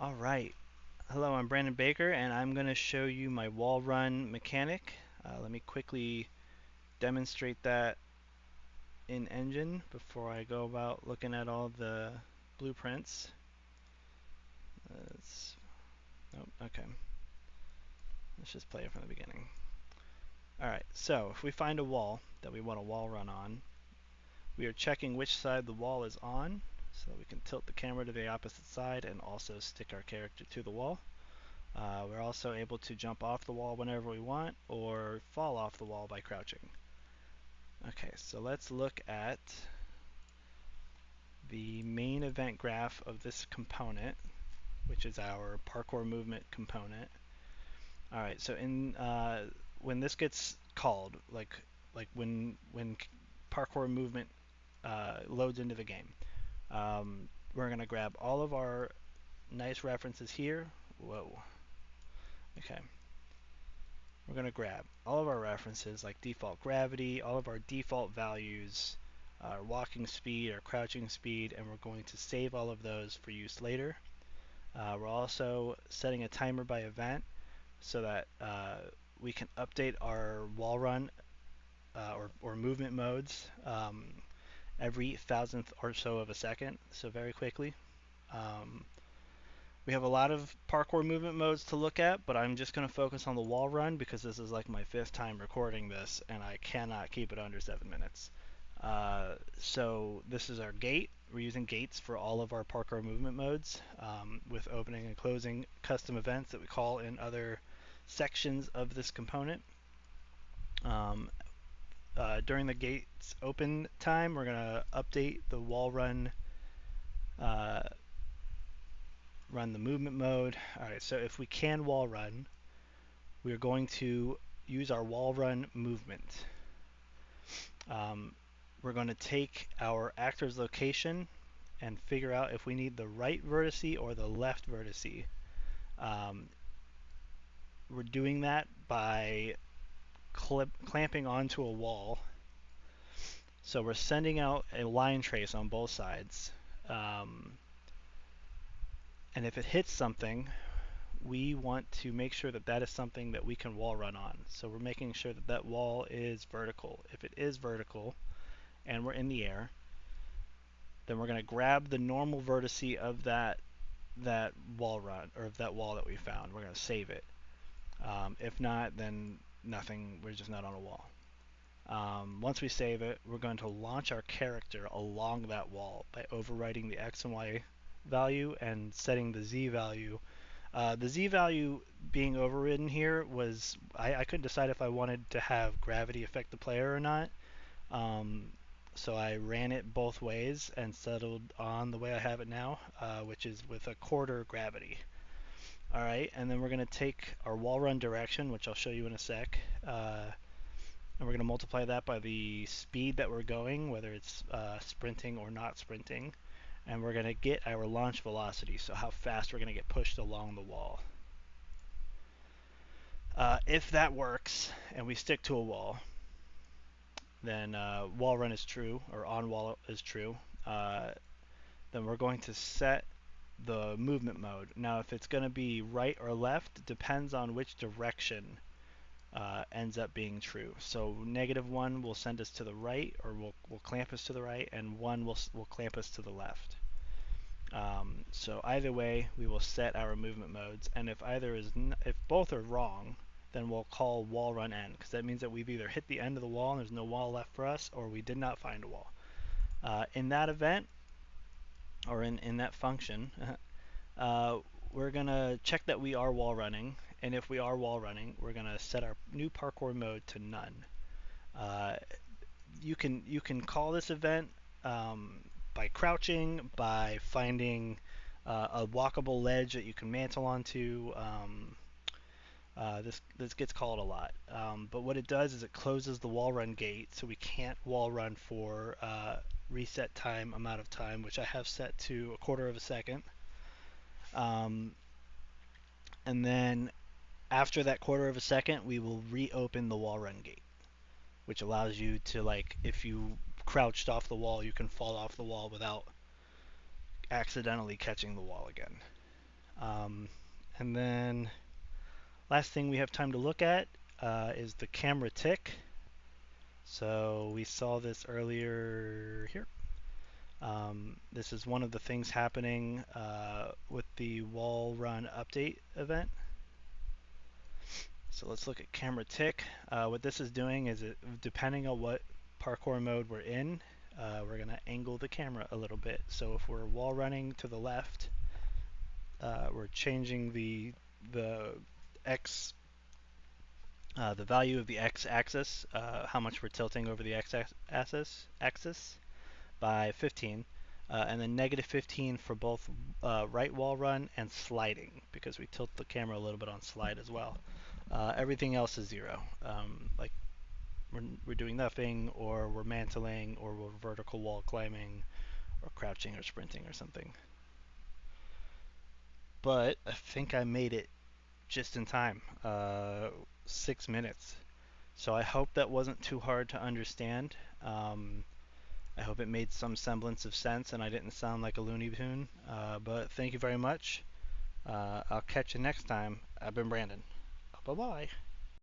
All right. Hello, I'm Brandon Baker, and I'm going to show you my wall run mechanic. Let me quickly demonstrate that in Engine before I go about looking at all the blueprints. Let's, okay. Let's just play it from the beginning. All right, so if we find a wall that we want a wall run on, we are checking which side the wall is on, so we can tilt the camera to the opposite side and also stick our character to the wall. We're also able to jump off the wall whenever we want or fall off the wall by crouching. Okay, so let's look at the main event graph of this component, which is our parkour movement component. All right, so when this gets called, like when parkour movement loads into the game, we're gonna grab all of our nice references here. Whoa. Okay. We're going to grab all of our references like default gravity, all of our default values, our walking speed, our crouching speed, and we're going to save all of those for use later. We're also setting a timer by event so that we can update our wall run or movement modes every thousandth or so of a second, so very quickly. Um, We have a lot of parkour movement modes to look at, but I'm just going to focus on the wall run because this is like my fifth time recording this and I cannot keep it under 7 minutes. So this is our gate. We're using gates for all of our parkour movement modes with opening and closing custom events that we call in other sections of this component. Um, During the gates open time, we're going to update the wall uh, run the movement mode. Alright, so if we can wall run, we are going to use our wall run movement. We're going to take our actor's location and figure out if we need the right vertice or the left vertice. We're doing that by clamping onto a wall. So we're sending out a line trace on both sides. And if it hits something, we want to make sure that that is something that we can wall run on. So we're making sure that that wall is vertical. If it is vertical and we're in the air, then we're going to grab the normal vertice of that wall run or of that wall that we found. We're going to save it. If not, then nothing. We're just not on a wall. Once we save it, we're going to launch our character along that wall by overwriting the x and y value and setting the z value. The z value being overridden here was I couldn't decide if I wanted to have gravity affect the player or not. So I ran it both ways and settled on the way I have it now, which is with a quarter gravity. All right, and then we're going to take our wall run direction, which I'll show you in a sec, and we're going to multiply that by the speed that we're going, whether it's sprinting or not sprinting, and we're going to get our launch velocity, so how fast we're going to get pushed along the wall. If that works and we stick to a wall, then wall run is true, or on wall is true. Then we're going to set the movement mode. Now, if it's going to be right or left, depends on which direction ends up being true. So -1 will send us to the right, or will clamp us to the right, and 1 will clamp us to the left. So either way, we will set our movement modes, and if both are wrong, then we'll call wall run end, because that means that we've either hit the end of the wall and there's no wall left for us, or we did not find a wall. In that event, or in that function, we're going to check that we are wall running, and if we are wall running, we're going to set our new parkour mode to none. You can call this event by crouching, by finding a walkable ledge that you can mantle onto. This gets called a lot, but what it does is it closes the wall run gate, so we can't wall run for reset time amount of time, which I have set to a quarter of a second. And then after that quarter of a second, we will reopen the wall run gate, which allows you to, like, if you crouched off the wall, you can fall off the wall without accidentally catching the wall again. And then last thing we have time to look at is the camera tick. So we saw this earlier here. This is one of the things happening with the wall run update event. So let's look at camera tick. What this is doing is, depending on what parkour mode we're in, we're going to angle the camera a little bit. So if we're wall running to the left, we're changing the x the value of the x-axis, how much we're tilting over the x-axis by 15, and then negative 15 for both right wall run and sliding, because we tilt the camera a little bit on slide as well. Everything else is 0. Like we're doing nothing, or we're mantling, or we're vertical wall climbing, or crouching, or sprinting, or something. But I think I made it just in time, 6 minutes. So I hope that wasn't too hard to understand. I hope it made some semblance of sense and I didn't sound like a Looney Tune. But thank you very much. I'll catch you next time. I've been Brandon. Bye-bye.